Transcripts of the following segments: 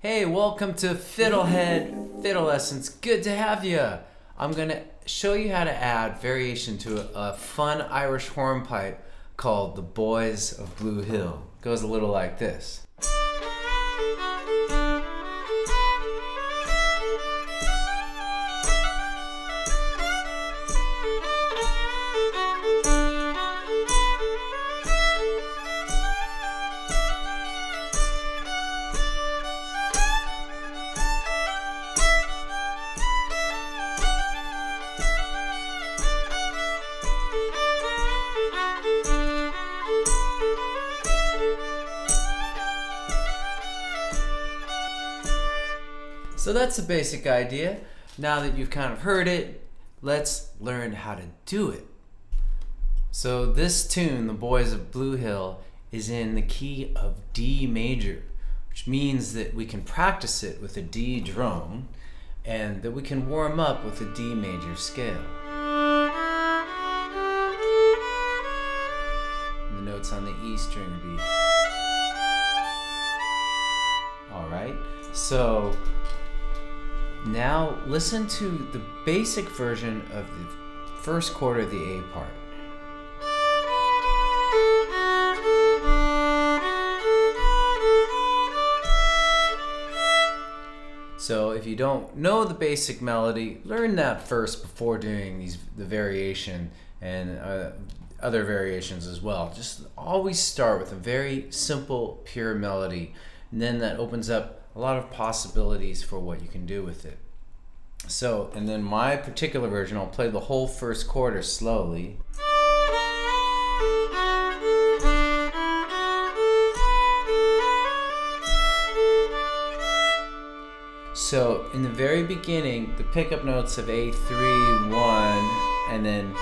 Hey, welcome to Fiddlehed Fiddle Lessons. Good to have you. I'm going to show you how to add variation to a fun Irish hornpipe called the Boys of Bluehill. It goes a little like this. So that's the basic idea. Now that you've kind of heard it, let's learn how to do it. So this tune, The Boys of Bluehill, is in the key of D major, which means that we can practice it with a D drone and that we can warm up with a D major scale. And the notes on the E string would be. All right, so now listen to the basic version of the first chord of the A part. So if you don't know the basic melody, learn that first before doing the variation and other variations as well. Just always start with a very simple, pure melody, and then that opens up a lot of possibilities for what you can do with it. So, and then my particular version, I'll play the whole first quarter slowly. So, in the very beginning, the pickup notes of A3, 1, and then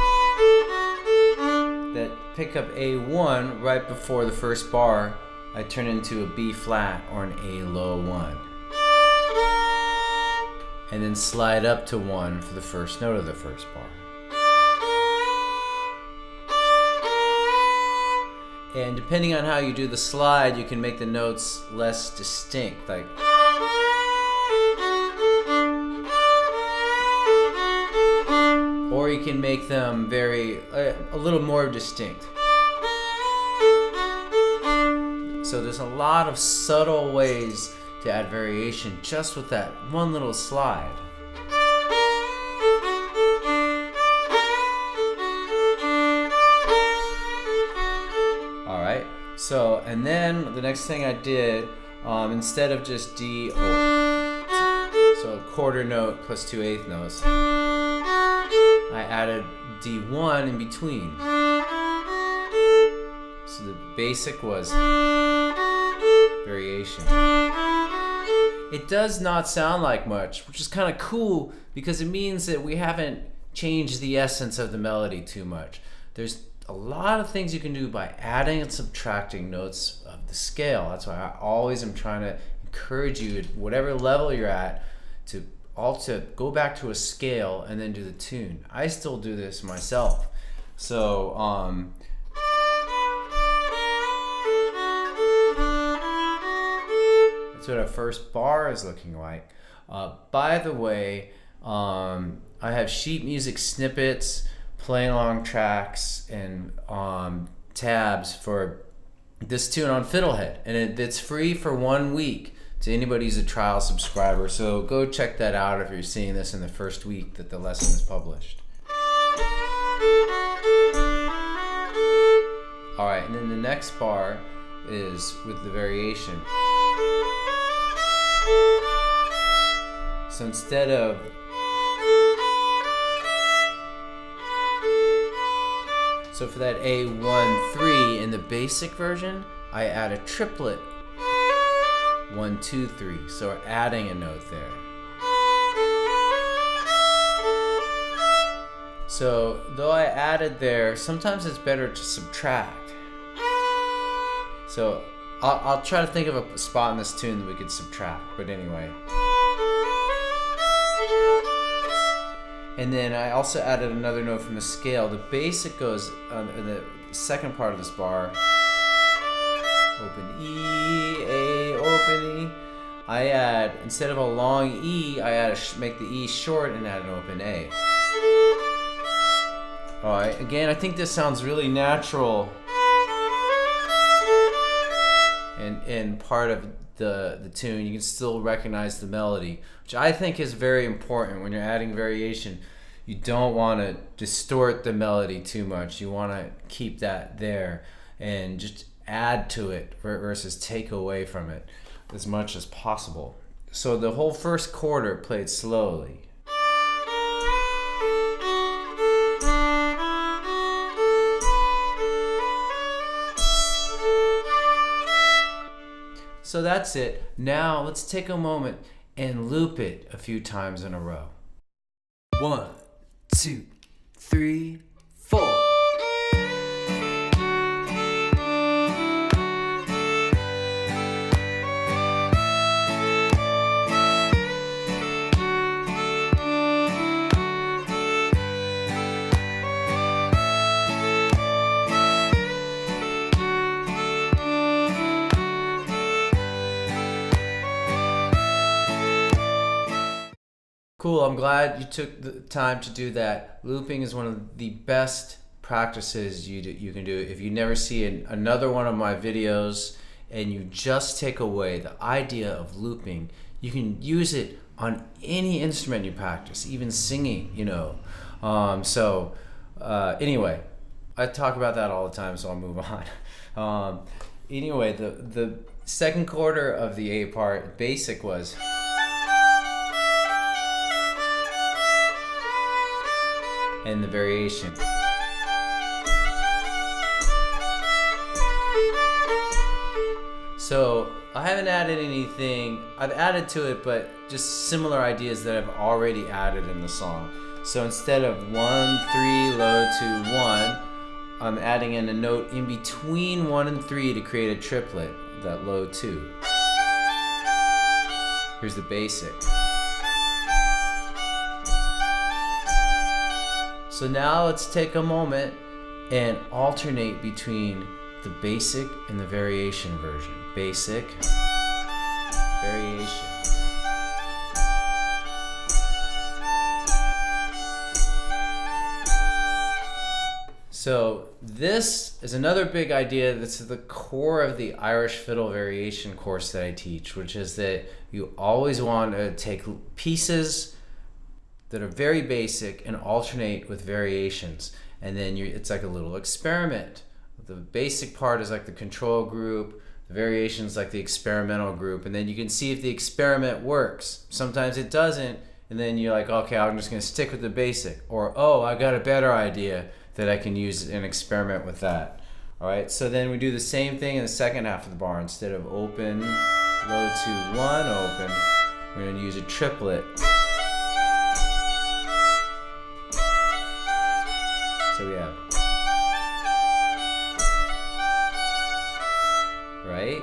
that pickup A1 right before the first bar, I turn into a B flat or an A low 1. And then slide up to 1 for the first note of the first bar. And depending on how you do the slide, you can make the notes less distinct, like or you can make them a little more distinct. So there's a lot of subtle ways to add variation just with that one little slide. Alright, so and then the next thing I did, instead of just D, so a quarter note plus 2 eighth notes, I added D1 in between. So the basic was variation. It does not sound like much, which is kind of cool because it means that we haven't changed the essence of the melody too much. There's a lot of things you can do by adding and subtracting notes of the scale. That's why I always am trying to encourage you at whatever level you're at to go back to a scale and then do the tune. I still do this myself. So that's what our first bar is looking like. By the way, I have sheet music snippets, playing along tracks, and tabs for this tune on Fiddlehed, and it's free for 1 week to anybody who's a trial subscriber. So go check that out if you're seeing this in the first week that the lesson is published. All right, and then the next bar is with the variation. So instead of for that A1, 3 in the basic version, I add a triplet 1, 2, 3. So we're adding a note there. So though I added there, sometimes it's better to subtract. So I'll try to think of a spot in this tune that we could subtract, but anyway. And then I also added another note from the scale. The basic goes in the second part of this bar. Open E, A, open E. I add, instead of a long E, I add make the E short and add an open A. All right, again, I think this sounds really natural and part of the tune. You can still recognize the melody, which I think is very important when you're adding variation. You don't want to distort the melody too much. You want to keep that there and just add to it versus take away from it as much as possible. So the whole first quarter played slowly. So that's it. Now let's take a moment and loop it a few times in a row. 1, 2, 3, 4. Cool, I'm glad you took the time to do that. Looping is one of the best practices you can do. If you never see another one of my videos and you just take away the idea of looping, you can use it on any instrument you practice, even singing, you know. Anyway, I talk about that all the time, so I'll move on. Anyway, the second quarter of the A part, basic, was and the variation. So I haven't added anything. I've added to it, but just similar ideas that I've already added in the song. So instead of 1, 3, low to 1, I'm adding in a note in between 1 and 3 to create a triplet, that low 2. Here's the basic. So now let's take a moment and alternate between the basic and the variation version. Basic, variation. So this is another big idea that's at the core of the Irish fiddle variation course that I teach, which is that you always want to take pieces that are very basic and alternate with variations, and then it's like a little experiment. The basic part is like the control group, the variations like the experimental group, and then you can see if the experiment works. Sometimes it doesn't, and then you're like, okay, I'm just going to stick with the basic, or oh, I got a better idea that I can use and experiment with that. All right, so then we do the same thing in the second half of the bar. Instead of open, low to 1, open, we're going to use a triplet. So we have, right?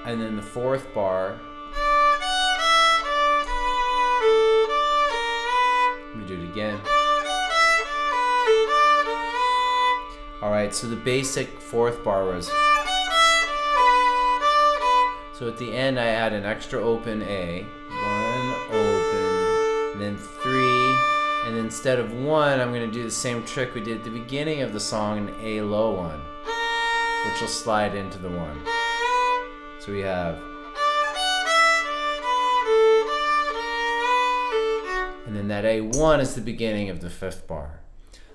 And then the fourth bar, let me do it again. All right, so the basic fourth bar was, so at the end I add an extra open A, 1 open, and then 3, and then instead of 1, I'm going to do the same trick we did at the beginning of the song, an A low 1, which will slide into the 1. So we have, and then that A1 is the beginning of the 5th bar.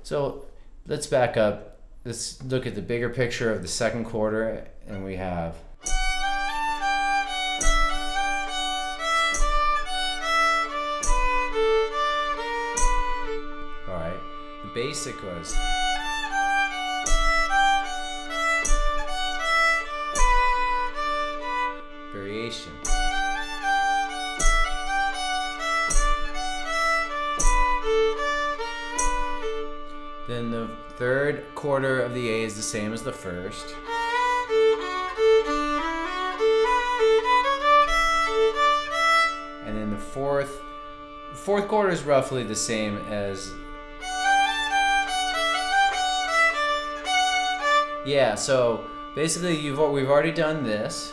So let's back up. Let's look at the bigger picture of the second quarter, and we have, basic was, variation. Then the third quarter of the A is the same as the first. And then the fourth quarter is roughly the same as, yeah, so basically we've already done this.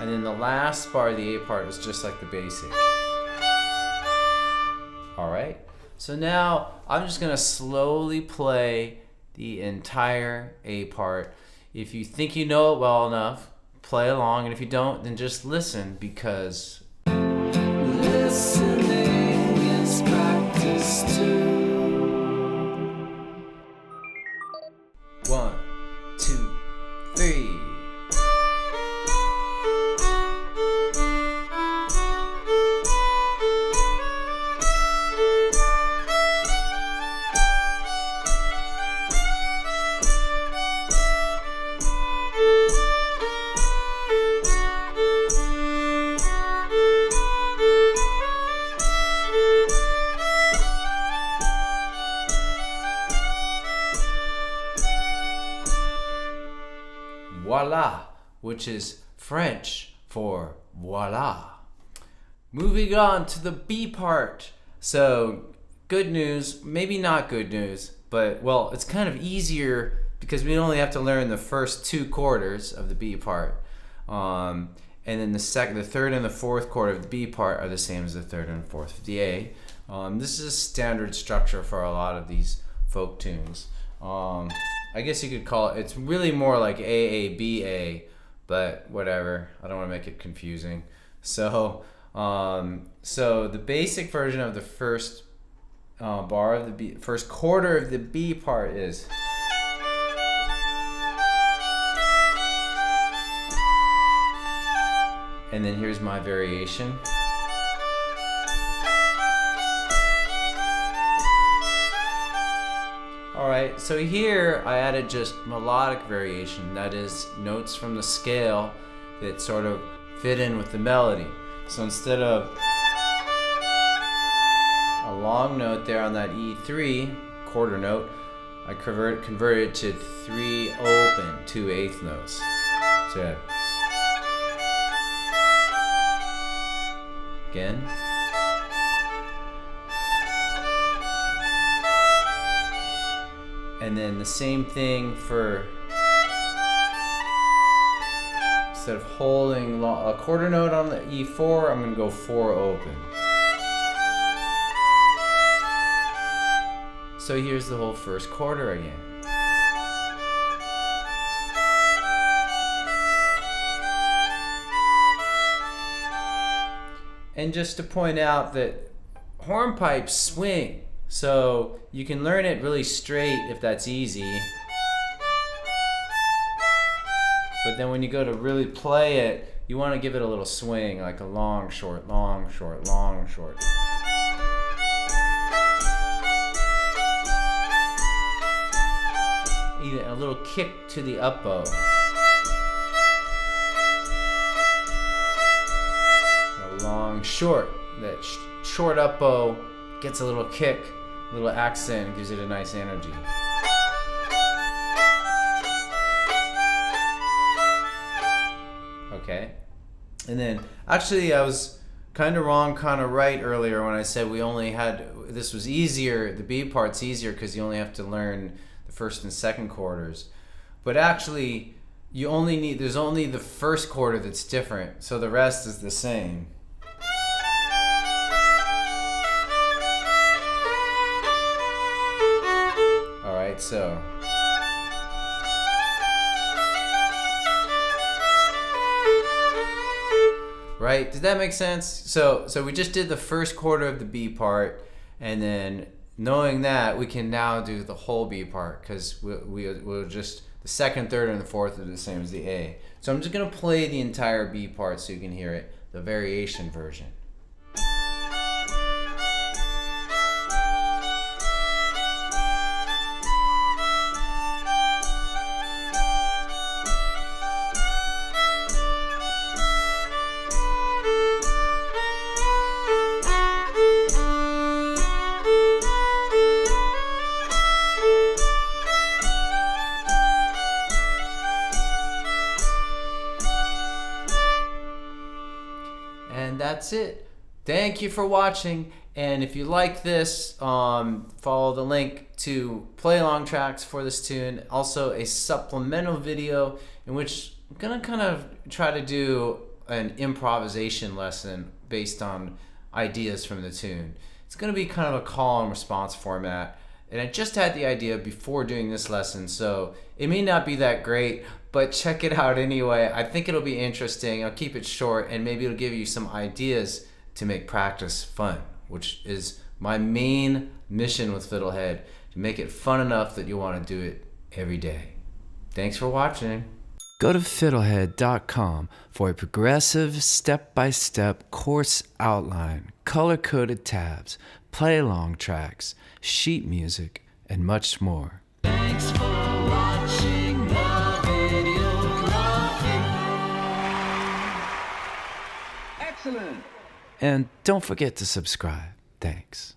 And then the last bar of the A part is just like the basic. Alright, so now I'm just gonna slowly play the entire A part. If you think you know it well enough, play along, and if you don't, then just listen, because listening is practice too. 1, 2, 3. Voila, which is French for voila. Moving on to the B part. So, good news, maybe not good news, but well, it's kind of easier because we only have to learn the first 2 quarters of the B part. And then the third and the fourth quarter of the B part are the same as the third and fourth of the A. This is a standard structure for a lot of these folk tunes. I guess you could call it, it's really more like AABA, but whatever. I don't want to make it confusing. So the basic version of the first bar of the B, first quarter of the B part is. And then here's my variation. Alright, so here I added just melodic variation, that is notes from the scale that sort of fit in with the melody. So instead of a long note there on that E3 quarter note, I converted it to 3 open, 2 eighth notes. So again. And then the same thing for, instead of holding a quarter note on the E4, I'm going to go 4 open. So here's the whole first quarter again. And just to point out that hornpipes swing. So you can learn it really straight if that's easy. But then when you go to really play it, you want to give it a little swing, like a long, short, long, short, long, short. Even a little kick to the up bow. A long, short. That short up bow gets a little kick. Little accent, gives it a nice energy. Okay, and then actually I was kind of wrong, kind of right earlier when I said we only had, this was easier, the B part's easier because you only have to learn the first and second quarters. But actually, you only need, there's only the first quarter that's different, so the rest is the same. So right, did that make sense? So we just did the first quarter of the B part, and then knowing that, we can now do the whole B part, because we'll just, the second, third, and the fourth are the same as the A. So I'm just gonna play the entire B part so you can hear it, the variation version. And that's it. Thank you for watching. And if you like this, follow the link to play along tracks for this tune. Also a supplemental video in which I'm gonna kind of try to do an improvisation lesson based on ideas from the tune. It's gonna be kind of a call and response format. And I just had the idea before doing this lesson, so it may not be that great, but check it out anyway. I think it'll be interesting. I'll keep it short, and maybe it'll give you some ideas to make practice fun, which is my main mission with Fiddlehed, to make it fun enough that you want to do it every day. Thanks for watching. Go to fiddlehed.com for a progressive step-by-step course outline, color-coded tabs, play-along tracks, sheet music, and much more. Thanks for watching the video. Excellent! And don't forget to subscribe. Thanks.